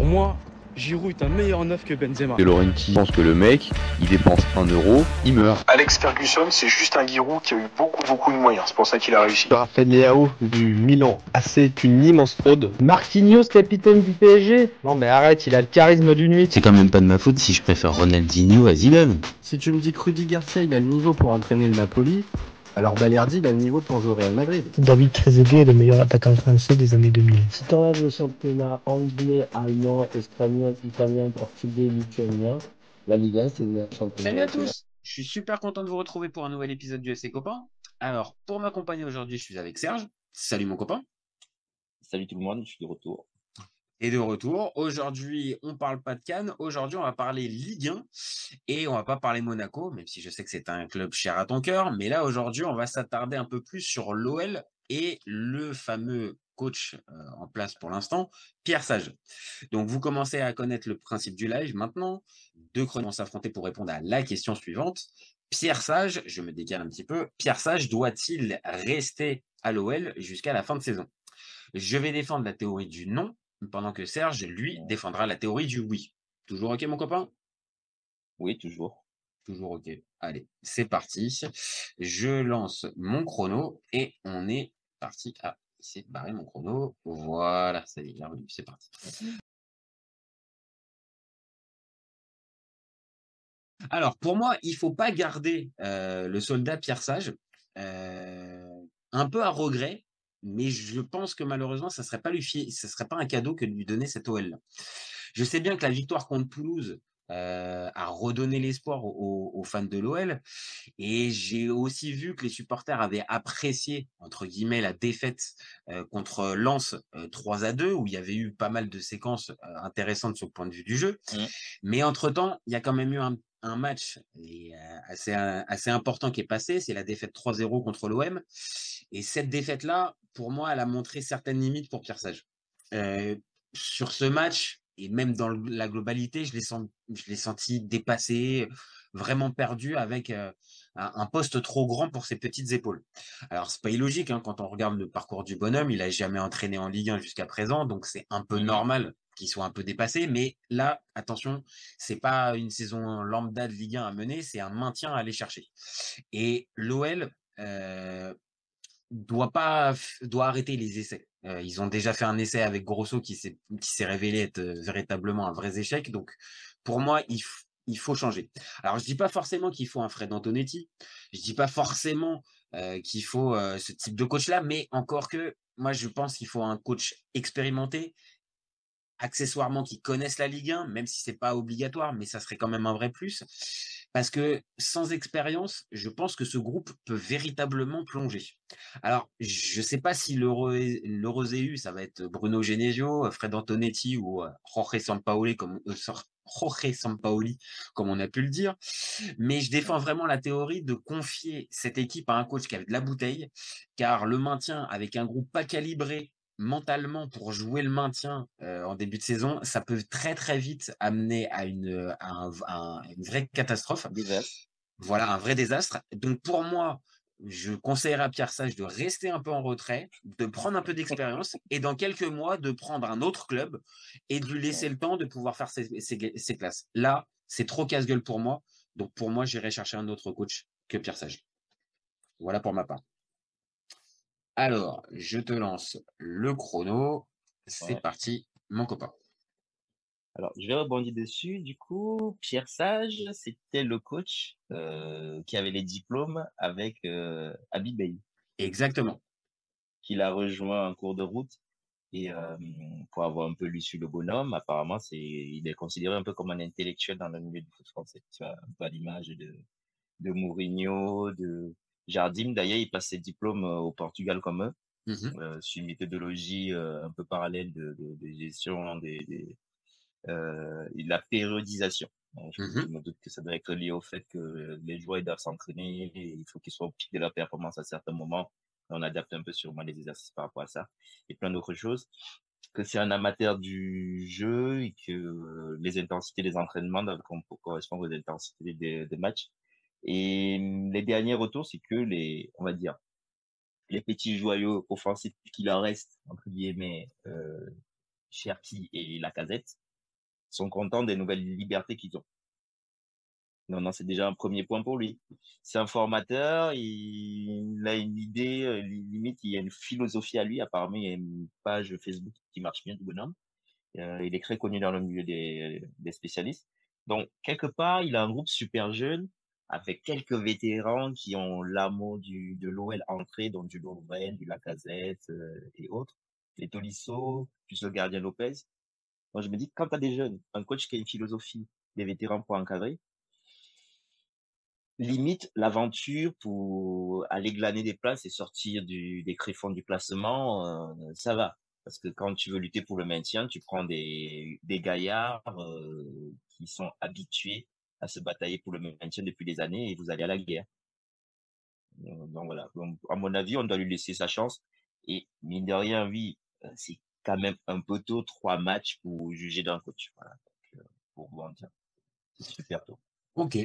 moi, Giroud est un meilleur neuf que Benzema. De Laurenti pense que le mec, il dépense 1 euro, il meurt. Alex Ferguson, c'est juste un Giroud qui a eu beaucoup de moyens. C'est pour ça qu'il a réussi. Raphaël Leao du Milan. Ah, c'est une immense fraude. Marquinhos, capitaine du PSG. Non mais arrête, il a le charisme d'une nuit. C'est quand même pas de ma faute si je préfère Ronaldinho à Zidane. Si tu me dis que Rudy Garcia il a le niveau pour entraîner le Napoli, alors Balerdi il a le niveau pour jouer au Real Madrid. David Trezeguet est le meilleur attaquant français des années 2000. Si t'enlèves le championnat anglais, allemand, espagnol, italien, portugais, lituanien, la Ligue 1 c'est le championnat. Salut à tous, je suis super content de vous retrouver pour un nouvel épisode du FC Copain. Alors, pour m'accompagner aujourd'hui, je suis avec Serge. Salut mon copain. Salut tout le monde, je suis de retour. Et de retour, aujourd'hui, on parle pas de Cannes. Aujourd'hui, on va parler Ligue 1 et on va pas parler Monaco, même si je sais que c'est un club cher à ton cœur. Mais là, aujourd'hui, on va s'attarder un peu plus sur l'OL et le fameux coach en place pour l'instant, Pierre Sage. Donc, vous commencez à connaître le principe du live maintenant. Deux chroniques vont s'affronter pour répondre à la question suivante. Pierre Sage, je me décale un petit peu, Pierre Sage doit-il rester à l'OL jusqu'à la fin de saison? Je vais défendre la théorie du non, pendant que Serge, lui, défendra la théorie du oui. Toujours OK, mon copain? Oui, toujours. Toujours OK. Allez, c'est parti. Je lance mon chrono et on est parti. Ah, il s'est barré mon chrono. Voilà, ça y est, il est revenu. C'est parti. Alors, pour moi, il ne faut pas garder le soldat Pierre Sage un peu à regret, mais je pense que malheureusement, ça serait pas un cadeau que de lui donner cette OL-là. Je sais bien que la victoire contre Toulouse a redonné l'espoir aux fans de l'OL, et j'ai aussi vu que les supporters avaient apprécié, entre guillemets, la défaite contre Lens 3-2, où il y avait eu pas mal de séquences intéressantes sur le point de vue du jeu. Mais entre-temps, il y a quand même eu un match assez important qui est passé, c'est la défaite 3-0 contre l'OM. Et cette défaite-là, pour moi, elle a montré certaines limites pour Pierre Sage. Sur ce match, et même dans la globalité, je l'ai senti dépassé, vraiment perdu, avec un poste trop grand pour ses petites épaules. Alors, c'est pas illogique, hein, quand on regarde le parcours du bonhomme, il a jamais entraîné en Ligue 1 jusqu'à présent, donc c'est un peu normal qu'il soit un peu dépassé. Mais là, attention, c'est pas une saison lambda de Ligue 1 à mener, c'est un maintien à aller chercher. Et l'OL doit arrêter les essais. Ils ont déjà fait un essai avec Grosso qui s'est révélé être véritablement un vrai échec. Donc, pour moi, il faut changer. Alors, je dis pas forcément qu'il faut un Fred Antonetti. Je dis pas forcément qu'il faut ce type de coach-là, mais encore que, moi, je pense qu'il faut un coach expérimenté, accessoirement qui connaissent la Ligue 1, même si c'est pas obligatoire, mais ça serait quand même un vrai plus. Parce que sans expérience, je pense que ce groupe peut véritablement plonger. Alors, je ne sais pas si l'heureux élu, ça va être Bruno Genesio, Fred Antonetti ou Jorge Sampaoli, comme on a pu le dire. Mais je défends vraiment la théorie de confier cette équipe à un coach qui a de la bouteille, car le maintien avec un groupe pas calibré mentalement pour jouer le maintien en début de saison, ça peut très très vite amener à une vraie catastrophe. Voilà, un vrai désastre. Donc pour moi, je conseillerais à Pierre Sage de rester un peu en retrait, de prendre un peu d'expérience et dans quelques mois de prendre un autre club et de lui laisser le temps de pouvoir faire ses classes. Là, c'est trop casse-gueule pour moi. Donc pour moi, j'irai chercher un autre coach que Pierre Sage. Voilà pour ma part. Alors, je te lance le chrono. C'est parti, mon copain. Alors, je vais rebondir dessus. Du coup, Pierre Sage, c'était le coach qui avait les diplômes avec Habib Beye. Exactement. Qu'il a rejoint en cours de route. Et pour avoir un peu lu sur le bonhomme, apparemment, il est considéré un peu comme un intellectuel dans le milieu du foot français. Tu vois, un peu à l'image de Mourinho, de Jardim. D'ailleurs, il passe ses diplômes au Portugal comme eux. Sur une méthodologie un peu parallèle de gestion de la périodisation. Je me doute que ça doit être lié au fait que les joueurs doivent s'entraîner, et il faut qu'ils soient au pic de leur performance à certains moments. On adapte un peu sûrement les exercices par rapport à ça et plein d'autres choses. Que c'est un amateur du jeu et que les intensités des entraînements doivent correspondre aux intensités des matchs. Et les derniers retours, c'est que on va dire, les petits joyaux offensifs qu'il en reste, entre guillemets, Cherki et Lacazette, sont contents des nouvelles libertés qu'ils ont. Non, c'est déjà un premier point pour lui. C'est un formateur, il a une idée, limite, il y a une philosophie à lui. Apparemment, il y a une page Facebook qui marche bien du bonhomme. Il est très connu dans le milieu des spécialistes. Donc, quelque part, il a un groupe super jeune avec quelques vétérans qui ont l'amour de l'OL entré, donc du Lovren, du Lacazette et autres. Les Tolisso, plus le gardien Lopez. Moi, je me dis, quand tu as des jeunes, un coach qui a une philosophie, des vétérans pour encadrer, limite l'aventure pour aller glaner des places et sortir des tréfonds du classement, ça va. Parce que quand tu veux lutter pour le maintien, tu prends des gaillards qui sont habitués à se batailler pour le maintien depuis des années et vous allez à la guerre. Donc voilà. Donc, à mon avis, on doit lui laisser sa chance. Et mine de rien, oui, c'est quand même un peu tôt, 3 matchs pour juger d'un coach. Voilà. Donc, pour vous en dire, c'est super tôt. Ok,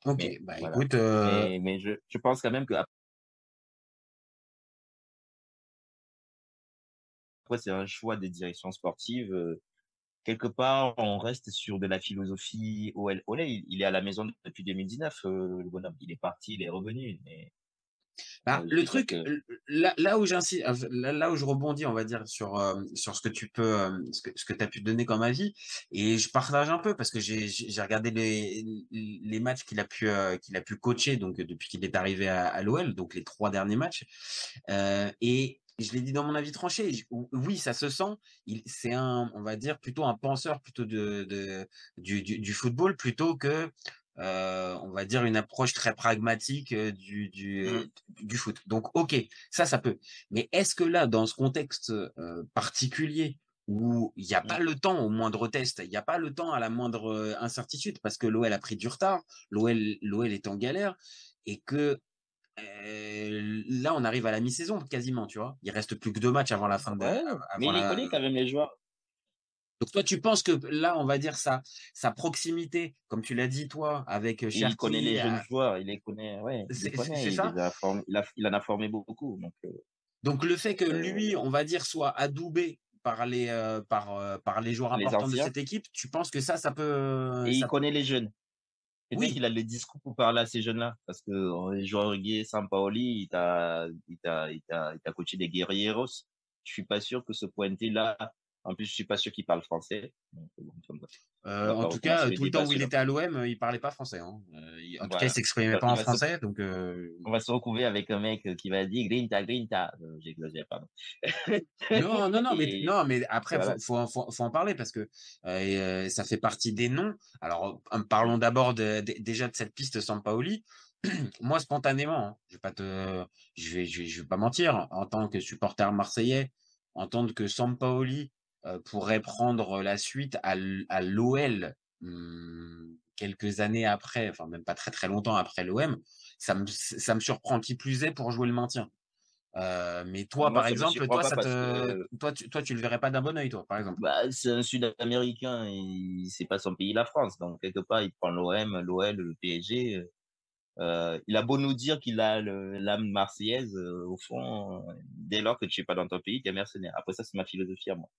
Mais bah voilà. écoute, Mais je pense quand même que après, c'est un choix des directions sportives. Quelque part, on reste sur de la philosophie OL. Olé, il est à la maison depuis 2019, le bonhomme. Il est parti, il est revenu. Mais bah, je le veux dire truc, que là où j'insiste, là où je rebondis, on va dire, sur ce que tu peux, ce que tu as pu donner comme avis, et je partage un peu parce que j'ai regardé les matchs qu'il a pu coacher, donc depuis qu'il est arrivé à l'OL, donc les 3 derniers matchs, et je l'ai dit dans mon avis tranché, oui, ça se sent, c'est on va dire, plutôt un penseur plutôt du football plutôt que on va dire une approche très pragmatique du foot. Donc, ok, ça peut. Mais est-ce que là, dans ce contexte particulier où il n'y a pas le temps au moindre test, il n'y a pas le temps à la moindre incertitude, parce que l'OL a pris du retard, l'OL est en galère, et que là, on arrive à la mi-saison quasiment, tu vois. Il reste plus que 2 matchs avant la fin de, ouais, mais avant il connaît quand même les joueurs. donc toi, tu penses que là, on va dire sa proximité, comme tu l'as dit toi, avec Et il connaît les Cherki, jeunes joueurs, il les connaît, ouais, il les c'est connaît, il ça? les a formés, il en a formé beaucoup. Donc, Donc le fait que euh, lui, on va dire, soit adoubé par les joueurs les importants de anciens, cette équipe, tu penses que ça peut, et il connaît les jeunes. Peut-être oui, qu'il a le discours pour parler à ces jeunes-là, parce que Jorge Sampaoli, il t'a coaché des guerrieros. Je suis pas sûr que ce pointé-là, en plus, je suis pas sûr qu'il parle français. Donc, bon, on va en pas tout recommencer cas, le tout le temps débat où il sur était à l'OM, il parlait pas français, hein. En tout cas, il voilà. s'exprimait pas en Il va se, français, donc on va se retrouver avec un mec qui va dire Grinta, Grinta. J'exagère, pardon. non, Et mais après, voilà. faut en parler parce que ça fait partie des noms. Alors, parlons d'abord déjà de cette piste Sampaoli. Moi, spontanément, hein, je vais pas mentir, en tant que supporter marseillais, entendre que Sampaoli pourrait prendre la suite à l'OL quelques années après, enfin même pas très très longtemps après l'OM, ça me surprend qui plus est pour jouer le maintien. Mais toi, Moi, par ça me exemple, surprend pas parce que toi, tu le verrais pas d'un bon œil, toi, par exemple. bah, c'est un Sud-Américain, c'est pas son pays, la France. Donc, quelque part, il prend l'OM, l'OL, le PSG. Il a beau nous dire qu'il a l'âme marseillaise, au fond, dès lors que tu es pas dans ton pays, tu es mercenaire. Après ça, c'est ma philosophie à moi.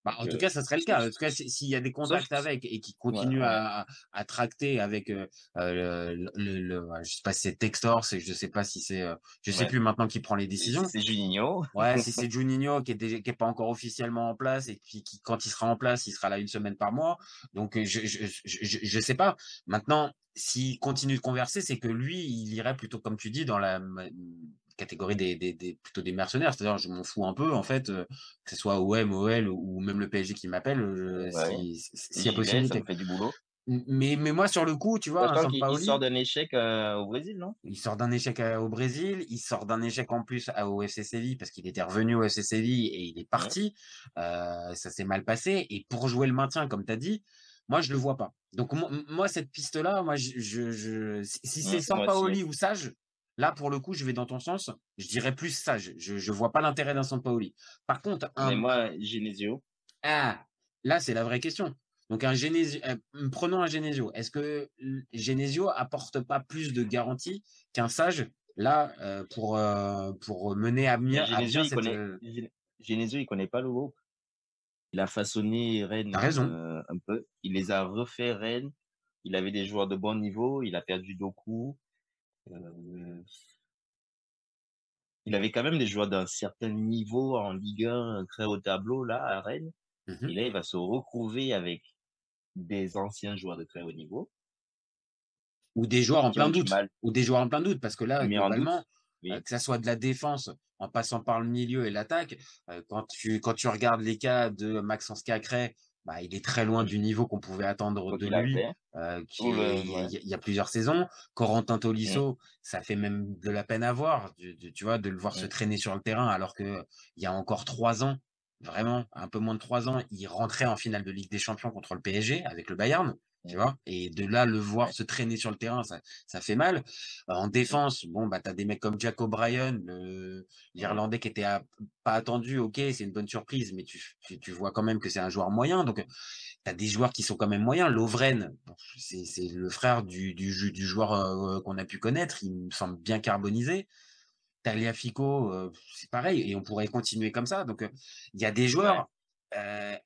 Bah, en Donc, tout cas, ça serait le sauf, cas. En tout cas, s'il y a des sauf, contacts avec et qui ouais, continuent ouais, à tracter avec je sais pas si c'est Textor, je sais pas si c'est, je sais ouais. plus maintenant qui prend les Et si décisions. c'est Juninho, Ouais, si c'est Juninho qui est pas encore officiellement en place et puis qui, quand il sera en place, il sera là 1 semaine par mois. Donc, je sais pas. Maintenant, s'il continue de converser, c'est que lui, il irait plutôt, comme tu dis, dans la catégorie plutôt des mercenaires. C'est-à-dire, je m'en fous un peu, en fait, que ce soit OM, OL ou même le PSG qui m'appelle, ouais, s'il y a j'y vais, ça me possibilité. fait du boulot. Mais moi, sur le coup, tu vois, un Sachant qu'il sort Sampaoli, d'un échec au Brésil, non? il sort d'un échec au Brésil, il sort d'un échec en plus au FC Séville parce qu'il était revenu au FC Séville et il est Ouais. parti. Ça s'est mal passé. Et pour jouer le maintien, comme tu as dit, moi, je le vois pas. Donc, moi cette piste-là, moi, si c'est Moi aussi. Sampaoli ou Sage, là, pour le coup, je vais dans ton sens. Je dirais plus Sage. Je vois pas l'intérêt d'un Sampaoli. Par contre, Mais moi, Genesio, ah, là, c'est la vraie question. Donc, prenons un Genesio. Est-ce que Genesio apporte pas plus de garantie qu'un Sage, là, pour mener mais à Genesio, bien cette. Genesio, il connaît pas le groupe. Il a façonné Rennes T'as raison. un peu. Il il les a refait Rennes. Il avait des joueurs de bon niveau. Il a perdu Doku. Euh, il avait quand même des joueurs d'un certain niveau en Ligue 1, très haut tableau, là, à Rennes. Et Mhm. là, il va se retrouver avec des anciens joueurs de très haut niveau Ou des joueurs en qui ont plein du doute. mal Ou des joueurs en plein doute. Parce que à là, mettre en doute. globalement, Oui. que ça soit de la défense en passant par le milieu et l'attaque, quand tu regardes les cas de Maxence Cacré, bah, il est très loin Mm. du niveau qu'on pouvait attendre Quoi de qu'il lui, avait. il Ouais. y a plusieurs saisons. Corentin Mm. Tolisso, ça fait même de la peine à voir, tu vois, de le voir se Mm. traîner sur le terrain, alors que il y a encore 3 ans, vraiment, un peu moins de 3 ans, il rentrait en finale de Ligue des Champions contre le PSG avec le Bayern. Tu Mm. vois, et de là, le voir Ouais. se traîner sur le terrain, ça fait mal. En défense, bon, bah, t'as des mecs comme Jack O'Brien, Mm. l'Irlandais qui était pas attendu, ok, c'est une bonne surprise, mais tu vois quand même que c'est un joueur moyen. Donc, t'as des joueurs qui sont quand même moyens. Lovren, bon, c'est le frère du joueur qu'on a pu connaître. Il me semble bien carbonisé. Tagliafico, c'est pareil, et on pourrait continuer comme ça. Donc, il y a des Ouais. joueurs.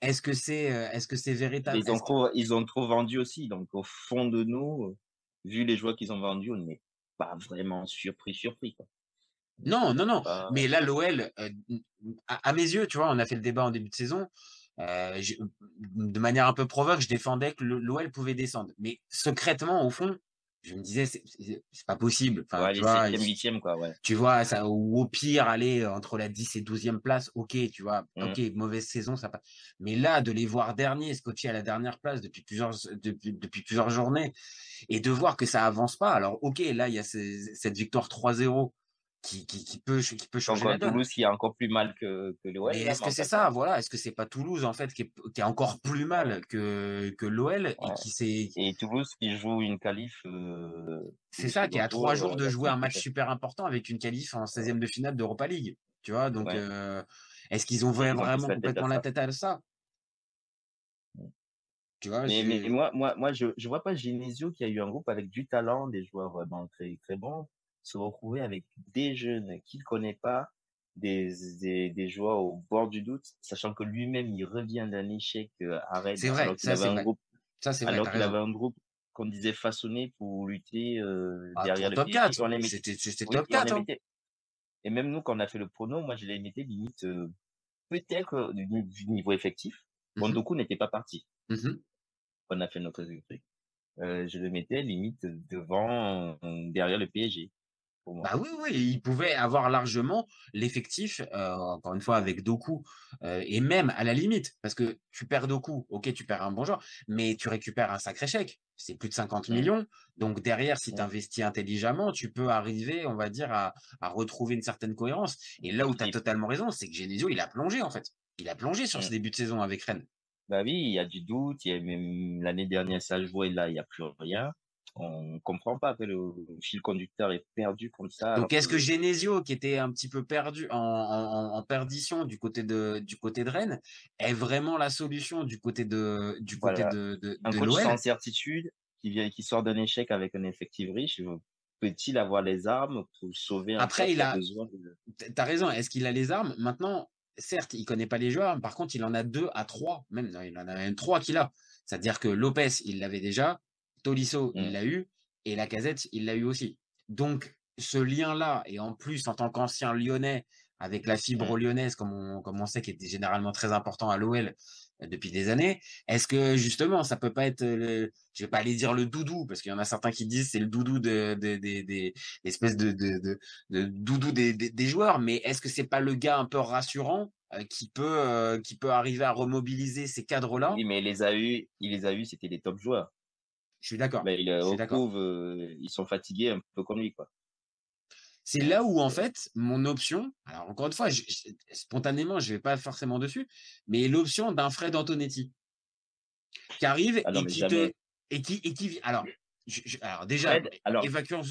Est-ce que c'est véritable? Ils ont trop vendu aussi. Donc, au fond de nous, vu les joueurs qu'ils ont vendus, on n'est pas vraiment surpris, quoi. Non, non, non. Pas- Mais là, l'OL, à mes yeux, tu vois, on a fait le débat en début de saison. De manière un peu provoque, je défendais que l'OL pouvait descendre. Mais secrètement, au fond, je me disais, c'est pas possible. Enfin, Ouais, tu les vois, 7e, 8e, quoi, ouais. tu vois, ça, ou au pire, aller entre la 10 et 12e place, ok, tu vois, Mm. ok, mauvaise saison, ça passe. Mais là, de les voir derniers, scotchés à la dernière place depuis plusieurs journées, et de voir que ça avance pas. Alors, ok, là, il y a cette victoire 3-0 qui peut changer la Contre donne. Toulouse, qui est encore plus mal que l'OL, Mais là, est-ce mais que en c'est fait, ça, voilà, est-ce que c'est pas Toulouse, en fait, qui est encore plus mal que l'OL et ouais. qui s'est, Et Toulouse qui joue une qualif c'est de ça, qui est second à 3 tour jours de la jouer un semaine match prochaine. super important avec une qualif en 16e de finale d'Europa League. Tu vois, donc, Ouais. est-ce qu'ils ont Et ils ont tous vraiment la tête à complètement la ça. tête à ça? Tu vois, Mais moi, je vois pas Genesio qui a eu un groupe avec du talent, des joueurs vraiment très, très bons, se retrouver avec des jeunes qu'il connaît pas, des joueurs au bord du doute, sachant que lui-même, il revient d'un échec à Rennes, c'est vrai, ça c'est vrai. Ça c'est vrai, alors t'as qu'il avait raison. un groupe qu'on disait façonné pour lutter Ah, derrière pour le top PSG. 4, c'était Oui, top et on 4, les hein. mettait. Et même nous, quand on a fait le prono, moi, je les mettais limite, peut-être du niveau effectif. Bon, Mhm, Doku n'était pas parti. mhm. On a fait notre truc. Je le mettais limite devant, derrière le PSG, pour moi. Bah oui, oui, il pouvait avoir largement l'effectif, encore une fois avec Doku, et même à la limite, parce que tu perds Doku, ok, tu perds un bon joueur, mais tu récupères un sacré chèque, c'est plus de 50 Mm, millions, donc derrière, si tu mm. investis intelligemment, tu peux arriver, on va dire, à retrouver une certaine cohérence. Et là où tu as Et, totalement raison, c'est que Genesio, il a plongé en fait. Il a plongé sur ce mm. début de saison avec Rennes. Bah oui, il y a du doute, il y a même l'année dernière, ça jouait, là, il n'y a plus rien. On comprend pas que le fil conducteur est perdu comme ça, Donc, alors est-ce que que, Genesio, qui était un petit peu perdu en perdition du côté de Rennes, est vraiment la solution du côté du côté voilà, un de coach sans l'OL? certitude, qui sort d'un échec avec un effectif riche, peut-il avoir les armes pour sauver un club Après, qui a besoin de... t'as raison, est-ce qu'il a les armes? Maintenant, certes, il connaît pas les joueurs, par contre, il en a 2 à 3, même, non, il en a même 3 qu'il a. C'est-à-dire que Lopez, il l'avait déjà, Tolisso, il Mm, l'a eu, et Lacazette, il l'a eu aussi. Donc, ce lien-là, et en plus, en tant qu'ancien Lyonnais, avec la fibre mm. lyonnaise, comme on sait, qui était généralement très important à l'OL depuis des années, est-ce que justement, ça peut pas être, je vais pas aller dire le doudou, parce qu'il y en a certains qui disent c'est le doudou des espèces de doudou des joueurs, mais est-ce que c'est pas le gars un peu rassurant qui peut arriver à remobiliser ces cadres-là? Oui, mais il les a eu, c'était des top joueurs. Je suis d'accord. Ben, il Je suis d'accord. retrouve, ils sont fatigués un peu comme lui, quoi. C'est là où, en fait, mon option, alors encore une fois, spontanément, je vais pas forcément dessus, mais l'option d'un Fred Antonetti qui arrive Ah non, et mais qui te, jamais. alors, alors déjà, Fred, alors,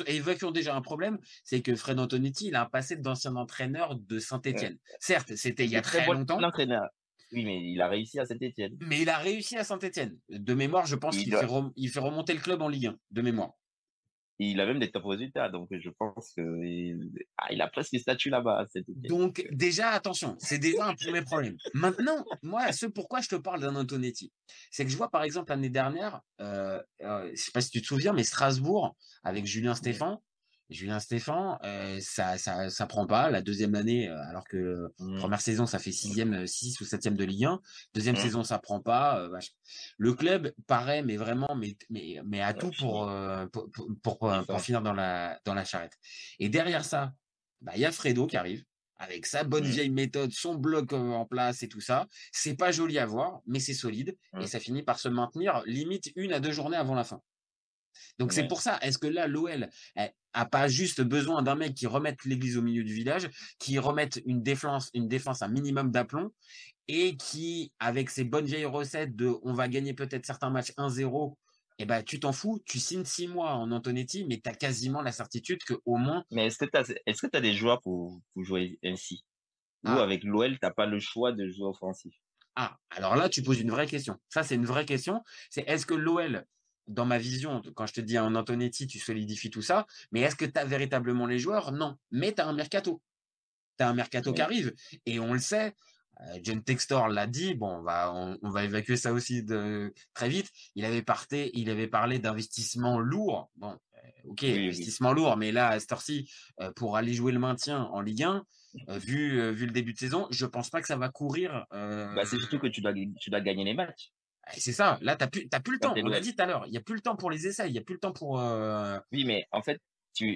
évacuons déjà un problème, c'est que Fred Antonetti, il a un passé d'ancien entraîneur de euh, Saint-Étienne. Certes, c'était il y de a très très bon longtemps, entraîneur. Oui, mais il a réussi à Saint-Étienne. mais il a réussi à Saint-Étienne. De mémoire, je pense Il qu'il doit, il fait remonter le club en Ligue 1, de mémoire. il a même des top résultats. Donc, je pense que il a presque le statut là-bas. C'est OK. Donc, déjà, attention, c'est déjà un premier problème. Maintenant, moi, pourquoi je te parle d'un Antonetti, c'est que je vois, par exemple, l'année dernière, je sais pas si tu te souviens, mais Strasbourg, avec Julien Stéphan, ça prend pas. La deuxième année, alors que première saison, ça fait 6 ou 7e de Ligue 1. Deuxième saison, ça prend pas. Le club paraît, mais vraiment, mais à tout pour finir dans la charrette. Et derrière ça, il y a Fredo qui arrive avec sa bonne vieille méthode, son bloc en place et tout ça. C'est pas joli à voir, mais c'est solide et ça finit par se maintenir limite 1 à 2 journées avant la fin. Donc c'est pour ça, est-ce que là, l'OL a pas juste besoin d'un mec qui remette l'église au milieu du village, qui remette une défense un minimum d'aplomb et qui, avec ses bonnes vieilles recettes de on va gagner peut-être certains matchs 1-0, tu t'en fous, tu signes 6 mois en Antonetti, mais tu as quasiment la certitude qu'au moins. Mais est-ce que tu as des joueurs pour jouer ainsi? Ou avec l'OL, t'as pas le choix de jouer offensif? Ah, alors là, tu poses une vraie question. Ça, c'est une vraie question. C'est est-ce que l'OL, dans ma vision, quand je te dis un Antonetti, tu solidifies tout ça, mais est-ce que tu as véritablement les joueurs? Non. Mais tu as un mercato. Tu as un mercato qui arrive. Et on le sait, John Textor l'a dit, bon, on va évacuer ça aussi très vite. Il avait parlé d'investissement lourd. Bon, investissement lourd, mais là, à cette heure-ci, pour aller jouer le maintien en Ligue 1, vu le début de saison, je pense pas que ça va courir. C'est surtout que tu dois gagner les matchs. C'est ça. Là, t'as plus le temps. On l'a dit tout à l'heure. Il y a plus le temps pour les essais. Il y a plus le temps pour. Oui, mais en fait,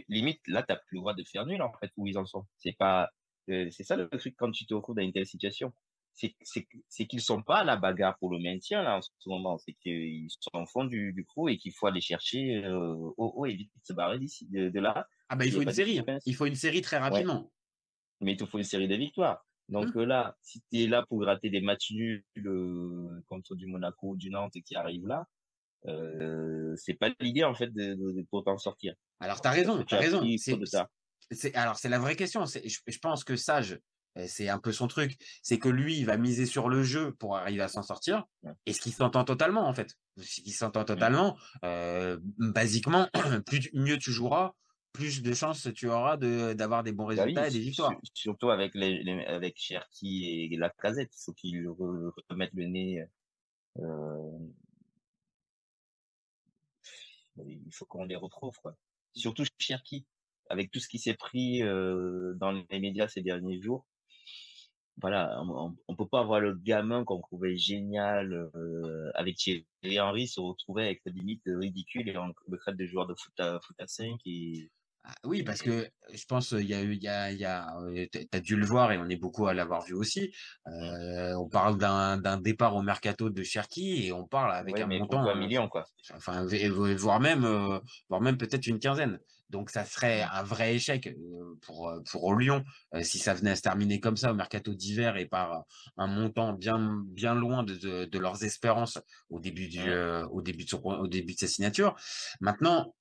limite là, t'as plus le droit de faire nul en fait où ils en sont. C'est pas. C'est ça le truc quand tu te retrouves dans une telle situation. C'est qu'ils sont pas à la bagarre pour le maintien là en ce moment. C'est qu'ils sont au fond du trou et qu'il faut aller chercher au haut et vite se barrer d'ici de là. Ah il faut une série. Il faut une série très rapidement. Ouais. Mais il te faut une série de victoires. Donc là, si tu es là pour gratter des matchs nuls contre du Monaco ou du Nantes qui arrive là, c'est pas l'idée en fait de pour t'en sortir. Alors t'as raison. Alors c'est la vraie question. Je pense que Sage, c'est un peu son truc, c'est que lui, il va miser sur le jeu pour arriver à s'en sortir. Et ce qui s'entend totalement en fait. Basiquement, mieux tu joueras, plus de chances tu auras d'avoir des bons résultats et des victoires. Surtout avec avec Cherki et Lacazette, il faut qu'ils remettent le nez. Il faut qu'on les retrouve, quoi. Surtout Cherki, avec tout ce qui s'est pris dans les médias ces derniers jours. Voilà, on peut pas avoir le gamin qu'on trouvait génial avec Thierry Henry se retrouver avec sa limite ridicule et on le traite de joueur de foot à 5 et oui, parce que je pense t'as dû le voir et on est beaucoup à l'avoir vu aussi. On parle d'un départ au mercato de Cherki et on parle avec un montant 1 million quoi. Enfin, voire même peut-être une quinzaine. Donc ça serait un vrai échec pour Lyon si ça venait à se terminer comme ça au mercato d'hiver et par un montant bien loin de leurs espérances au début de sa signature. Maintenant.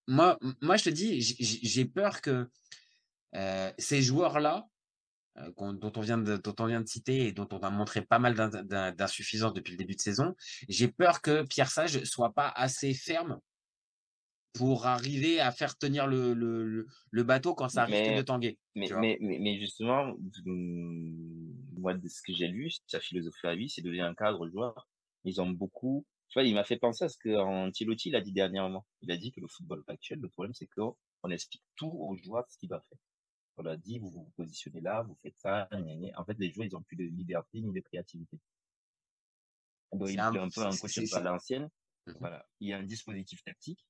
Moi, je te dis, j'ai peur que ces joueurs-là, dont on vient de citer et dont on a montré pas mal d'insuffisance depuis le début de saison, j'ai peur que Pierre Sage soit pas assez ferme pour arriver à faire tenir le bateau quand ça risque de tanguer. Mais justement, moi, de ce que j'ai lu, sa philosophie à lui, c'est de devenir un cadre joueur. Ils ont beaucoup. Tu vois, il m'a fait penser à ce qu'Ancelotti il a dit dernièrement. Il a dit que le football actuel, le problème, c'est qu'on explique tout aux joueurs ce qu'il va faire. On a dit, vous vous positionnez là, vous faites ça, En fait, les joueurs, ils ont plus de liberté ni de créativité. Donc, il est un peu un coach à l'ancienne. Voilà. Il y a un dispositif tactique,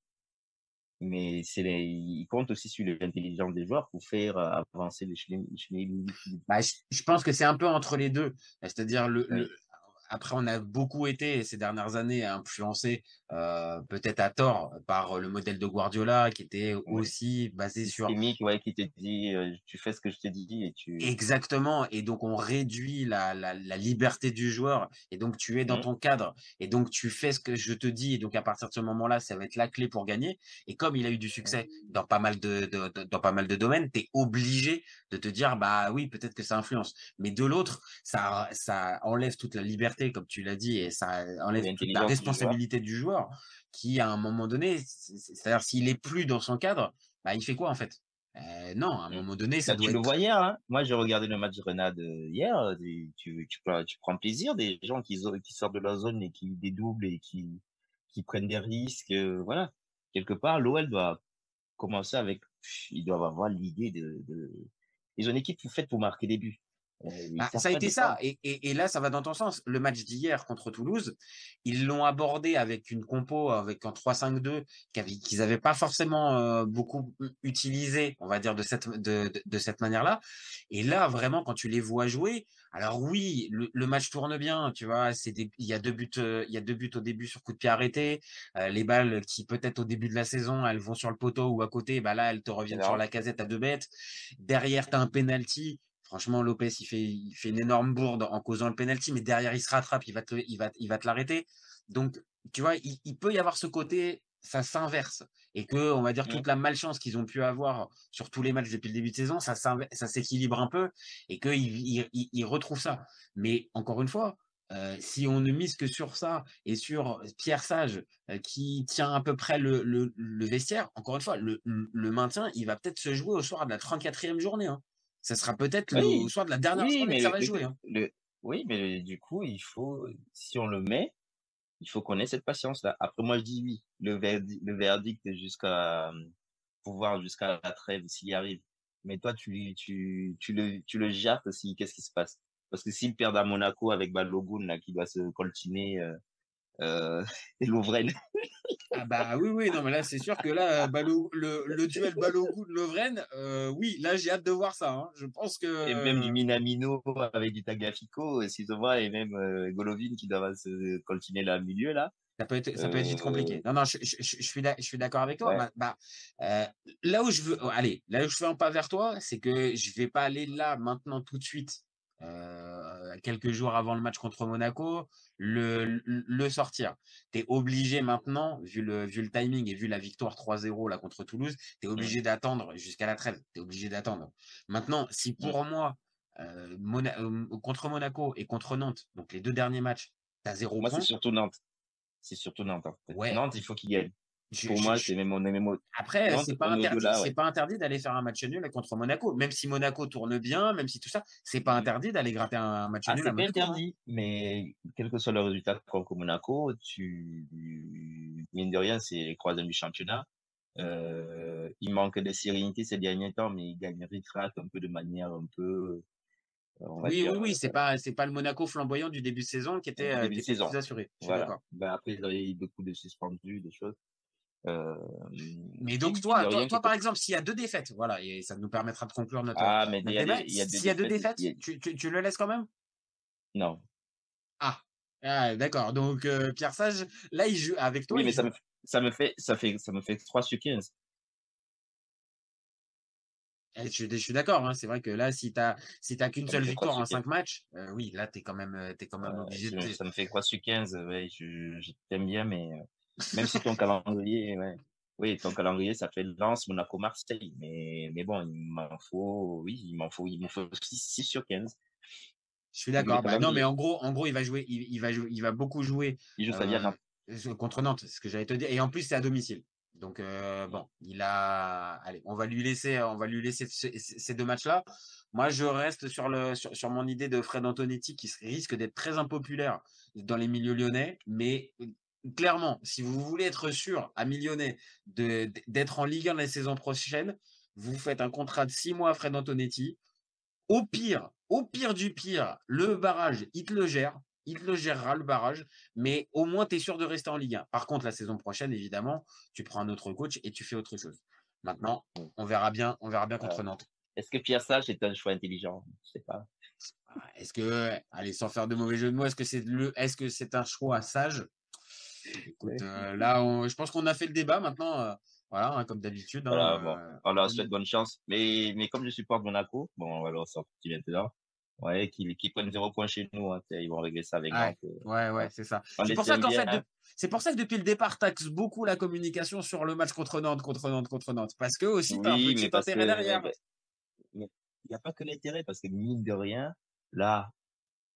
mais il compte aussi sur l'intelligence des joueurs pour faire avancer les chenilles. Je pense que c'est un peu entre les deux. C'est-à-dire après, on a beaucoup été ces dernières années influencés, peut-être à tort, par le modèle de Guardiola qui était aussi basé sur systémique, qui te dit tu fais ce que je te dis et tu exactement. Et donc on réduit la liberté du joueur. Et donc tu es dans ton cadre. Et donc tu fais ce que je te dis. Et donc à partir de ce moment-là, ça va être la clé pour gagner. Et comme il a eu du succès dans pas mal de domaines, t'es obligé de te dire oui, peut-être que ça influence. Mais de l'autre, ça enlève toute la liberté liberté, comme tu l'as dit, et ça enlève toute la L'intelligence du joueur. responsabilité du joueur, qui à un moment donné, c'est-à-dire s'il est plus dans son cadre, bah il fait quoi en fait? Non, à un moment donné, ça Bah, doit tu le être. vois hier, hein. Moi, j'ai regardé le match de Renade hier. Tu prends plaisir des gens qui sortent de la zone et qui dédoublent et qui prennent des risques. Voilà. Quelque part, l'OL doit commencer avec. Ils doivent avoir l'idée ils ont une équipe faite pour marquer des buts. Ils Bah, savent ça a pas été ça. défendre. Et là, ça va dans ton sens. Le match d'hier contre Toulouse, ils l'ont abordé avec une compo, avec un 3-5-2 qu'ils n'avaient pas forcément beaucoup utilisé, on va dire, de cette manière-là. Et là, vraiment, quand tu les vois jouer, alors oui, le match tourne bien, tu vois, il y a 2 buts, il y a 2 buts au début sur coup de pied arrêté. Les balles qui, peut-être au début de la saison, elles vont sur le poteau ou à côté, bah là, elles te reviennent sur Alors, la casette à 2 bêtes. Derrière, tu as un penalty. Franchement, Lopez, il fait une énorme bourde en causant le penalty, mais derrière, il se rattrape, il va te l'arrêter. Donc, tu vois, il peut y avoir ce côté, ça s'inverse. Et que, on va dire, toute la malchance qu'ils ont pu avoir sur tous les matchs depuis le début de saison, ça s'équilibre un peu et qu'ils retrouvent ça. Mais encore une fois, si on ne mise que sur ça et sur Pierre Sage qui tient à peu près le vestiaire, encore une fois, le maintien, il va peut-être se jouer au soir de la 34e journée. Hein. Ça sera peut-être au oui, soir de la dernière oui, journée que mais ça va jouer. Hein. oui, mais du coup, si on le met, il faut qu'on ait cette patience-là. Après, moi, je dis oui. Le verdict jusqu'à pouvoir jusqu'à la trêve s'il y arrive. Mais toi, tu le jattes aussi. Qu'est-ce qui se passe? Parce que s'ils perdent à Monaco avec Balogun, là, qui doit se coltiner, et Lovren. Ah bah oui, non, mais là, c'est sûr que là, le duel Balogun-Lovren, oui, là, j'ai hâte de voir ça. Hein. Je pense Et même que du Minamino avec du Tagliafico, s'ils se voient, et même Golovin qui doit se coltiner là au milieu, là. ça peut être vite compliqué. Non, je suis d'accord avec toi. Ouais. Là où je veux, allez, là où je fais un pas vers toi, c'est que je vais pas aller là maintenant tout de suite, quelques jours avant le match contre Monaco, le sortir. Tu es obligé maintenant, vu le timing et vu la victoire 3-0 là contre Toulouse, tu es obligé d'attendre jusqu'à la trêve. Tu es obligé d'attendre. Maintenant, si pour moi, contre Monaco et contre Nantes, donc les 2 derniers matchs, tu as 0 Moi, point. c'est surtout Nantes. C'est surtout Nantes, en fait. Ouais. Nantes, il faut qu'il gagne. Pour moi, c'est même, on est même Après, Nantes, c'est pas on est interdit, au-delà, ouais. c'est pas interdit d'aller faire un match nul contre Monaco. Même si Monaco tourne bien, même si tout ça, c'est pas interdit d'aller gratter un match nul C'est à pas Monaco. Hein. interdit, mais quel que soit le résultat contre Monaco, mine de rien, c'est les 3e du championnat. Il manque de sérénité ces derniers temps, mais il gagne ric-rac un peu de manière un peu, on va dire, Oui, c'est pas le Monaco flamboyant du début de saison qui début était de saison. plus assuré. Je suis Voilà. d'accord. Ben, après, ils avaient eu beaucoup de suspendus, des choses. Mais donc, toi, par exemple, s'il y a 2 défaites, voilà, et ça nous permettra de conclure notre mais débat. S'il y a 2 défaites, il y tu le laisses quand même? Non. Ah, d'accord. Donc, Pierre Sage, là, il joue avec toi. Oui, mais ça me fait 3 sur 15. Je suis d'accord, hein. C'est vrai que là, si t'as qu'une seule victoire en 5 matchs, oui, là, t'es quand même obligé de. Ça me fait 3 sur 15, ouais, je t'aime bien, mais même si ton calendrier, ouais. Oui, ton calendrier, ça fait Lens, Monaco, Marseille. Mais bon, il me faut 6 sur 15. Je suis d'accord. Non, mais en gros, il va jouer, il va beaucoup jouer Il joue sa vie à Nantes. contre Nantes, c'est ce que j'allais te dire. Et en plus, c'est à domicile. Donc bon, allez, on va lui laisser ces 2 matchs-là. Moi, je reste sur mon idée de Fred Antonetti qui risque d'être très impopulaire dans les milieux lyonnais, mais clairement, si vous voulez être sûr à Lyonnais d'être en Ligue 1 la saison prochaine, vous faites un contrat de 6 mois à Fred Antonetti. Au pire du pire, le barrage, il te le gère. Il te le gérera, le barrage, mais au moins, tu es sûr de rester en Ligue 1. Par contre, la saison prochaine, évidemment, tu prends un autre coach et tu fais autre chose. Maintenant, on verra bien contre Nantes. Est-ce que Pierre Sage est un choix intelligent? Je sais pas. Est-ce que, allez, sans faire de mauvais jeu de mots, est-ce que c'est un choix sage? Écoute, là, je pense qu'on a fait le débat maintenant. Voilà, hein, comme d'habitude. Voilà, bon, on leur souhaite bonne chance. Mais comme je supporte Monaco, bon, on va leur sortir maintenant. Ouais, qu'ils prennent 0 point chez nous, hein, ils vont régler ça avec Nantes. Ouais, c'est ça. C'est pour ça qu'en fait, c'est pour ça que depuis le départ, t'axes beaucoup la communication sur le match contre Nantes. Parce que aussi, t'as un petit intérêt derrière. Mais il n'y a pas que l'intérêt, parce que mine de rien, là,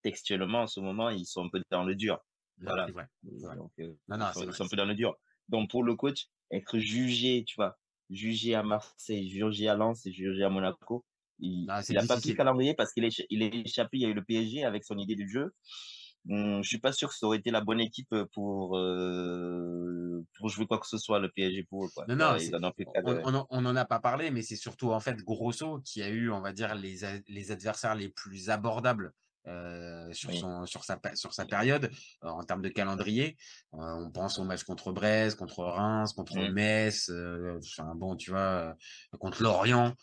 textuellement, en ce moment, ils sont un peu dans le dur. Non, Voilà. c'est vrai. C'est vrai. Donc, Non, non, ils sont, c'est ils vrai. sont un peu dans le dur. Donc, pour le coach, être jugé, tu vois, jugé à Marseille, jugé à Lens et jugé à Monaco, Non, c'est il a pas pris le difficile. calendrier parce il est échappé. Il y a eu le PSG avec son idée du jeu. Je suis pas sûr que ça aurait été la bonne équipe pour jouer quoi que ce soit, le PSG pour eux, quoi. Non, Tu vois, non, ils en ont fait on en a pas parlé, mais c'est surtout en fait Grosso qui a eu, on va dire, les adversaires les plus abordables Oui. sur sa période en termes de calendrier. On pense au match contre Brest, contre Reims, contre Metz, enfin bon, tu vois, contre Lorient,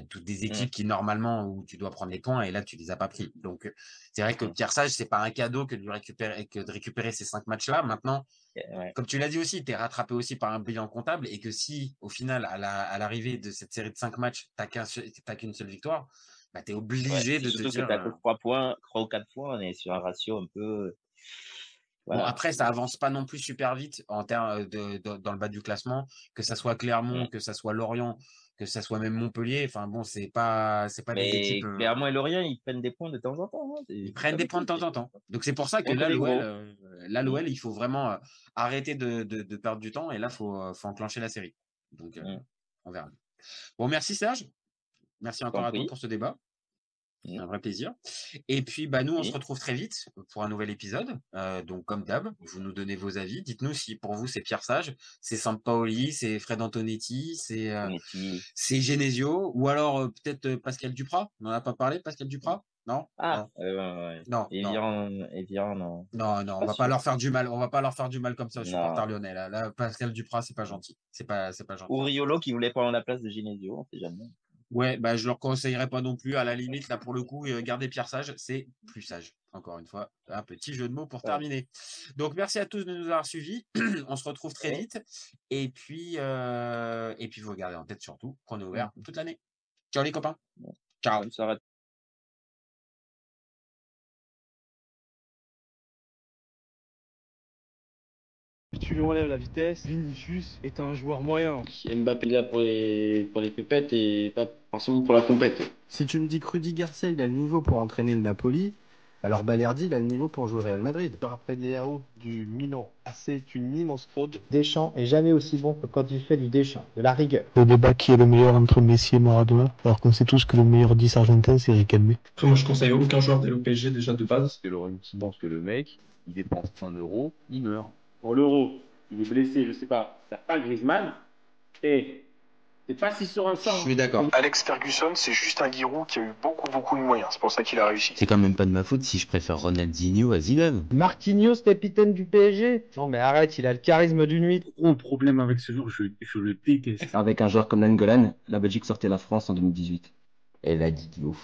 toutes des équipes qui normalement où tu dois prendre les points et là tu les as pas pris. Donc c'est vrai que Pierre Sage, c'est pas un cadeau que de récupérer ces 5 matchs-là. Maintenant, Ouais. comme tu l'as dit aussi, tu es rattrapé aussi par un bilan comptable et que si, au final, à l'arrivée de cette série de 5 matchs, t'as qu'une seule victoire, bah, tu es Ouais, obligé c'est de te surtout que dire. tu as que 3 points, 3 ou 4 points, on est sur un ratio un peu. Bon, Voilà. après, ça avance pas non plus super vite en termes dans le bas du classement, que ça soit Clermont, que ça soit Lorient, que ça soit même Montpellier. Enfin bon, c'est pas des équipes. Mais Clermont et Lorient, ils prennent des points de temps en temps. Hein. Ils C'est prennent ça des le points de truc. temps en temps. Donc c'est pour ça que Contre là, les gros. l'OL, il faut vraiment arrêter de perdre du temps et là, faut enclencher la série. Donc, on verra. Bon, merci Serge. Merci encore à toi Compris. pour ce débat. C'est un vrai plaisir. Et puis, bah, nous, on se Oui. retrouve très vite pour un nouvel épisode. Donc, comme d'hab, vous nous donnez vos avis. Dites-nous si pour vous c'est Pierre Sage, c'est Sampaoli, c'est Fred Antonetti, c'est Genesio, ou alors peut-être Pascal Duprat. On n'en a pas parlé, Pascal Duprat? Non? Ah, Non. Non, non. Evian, non. Non, non, on Pas va pas sûr. leur faire du mal. On va pas leur faire du mal comme ça, supporters Non. lyonnais. Là, Pascal Duprat, c'est pas gentil. C'est pas gentil. Ou Riolo qui voulait prendre la place de Genesio, on sait jamais. Ouais, bah, je leur conseillerais pas non plus. À la limite, là, pour le coup, garder Pierre Sage, c'est plus sage. Encore une fois, un petit jeu de mots pour terminer. Donc, merci à tous de nous avoir suivis. On se retrouve très vite. Et puis, vous regardez en tête surtout qu'on est ouvert toute l'année. Ciao les copains. Ciao. Bonne soirée. Si tu lui enlèves la vitesse, Vinicius est un joueur moyen. Mbappé là pour les pépettes et pas forcément pour la compète. Si tu me dis que Rudy Garcia il a le niveau pour entraîner le Napoli, alors Balerdi il a le niveau pour jouer au Real Madrid. Après les héros du Milan AC est une immense fraude. Deschamps est jamais aussi bon que quand il fait du Deschamps, de la rigueur. Le débat qui est le meilleur entre Messi et Maradona, alors qu'on sait tous que le meilleur 10 argentin c'est Riquelme. Après, moi je conseille aucun joueur d'aller au PSG déjà de base. C'est Laurent qui pense que le mec, il dépense 1 euro, il meurt. Pour l'Euro, il est blessé, je sais pas. T'as pas Griezmann et c'est pas si sur un sort. Je suis d'accord. Alex Ferguson, c'est juste un Giroud qui a eu beaucoup de moyens. C'est pour ça qu'il a réussi. C'est quand même pas de ma faute si je préfère Ronaldinho à Zidane. Marquinhos, capitaine du PSG? Non mais arrête, il a le charisme d'une huître. Gros problème avec ce joueur, je le déteste. Avec un joueur comme Nangolan, la Belgique sortait la France en 2018. Et là, Didio,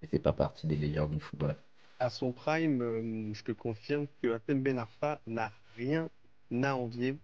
il fait pas partie des meilleurs du football. À son prime, je te confirme que Hatem Ben Arfa n'a rien à envier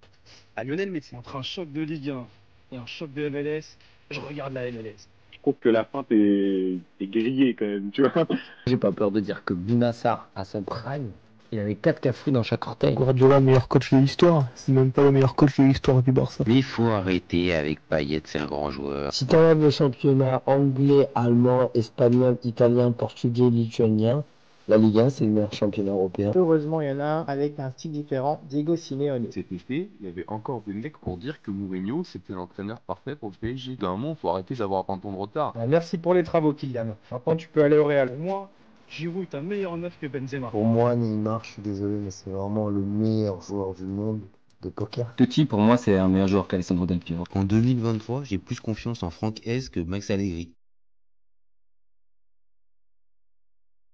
à Lionel Messi. Entre un choc de Ligue 1 et un choc de MLS, je regarde la MLS. Je trouve que la fin t'es grillé quand même, tu vois. J'ai pas peur de dire que Bounassar, à son prime, il avait 4 cafous dans chaque orteil. Guardiola, meilleur coach de l'histoire, c'est même pas le meilleur coach de l'histoire du Barça. Mais il faut arrêter avec Payet, c'est un grand joueur. Si t'enlèves le championnat anglais, allemand, espagnol, italien, portugais, lituanien, la Ligue 1 c'est le meilleur championnat européen. Heureusement, il y en a un avec un style différent, Diego Simeone. Cet été, il y avait encore des mecs pour dire que Mourinho, c'était l'entraîneur parfait pour le PSG. D'un moment, faut arrêter d'avoir un temps de retard. Merci pour les travaux, Kylian. Maintenant, tu peux aller au Real. Pour moi, Giroud est un meilleur neuf que Benzema. Pour moi, Neymar, je suis désolé, mais c'est vraiment le meilleur joueur du monde de poker. Totti pour moi c'est un meilleur joueur qu'Alessandro Del Piero. En 2023, j'ai plus confiance en Franck Hez que Max Allegri.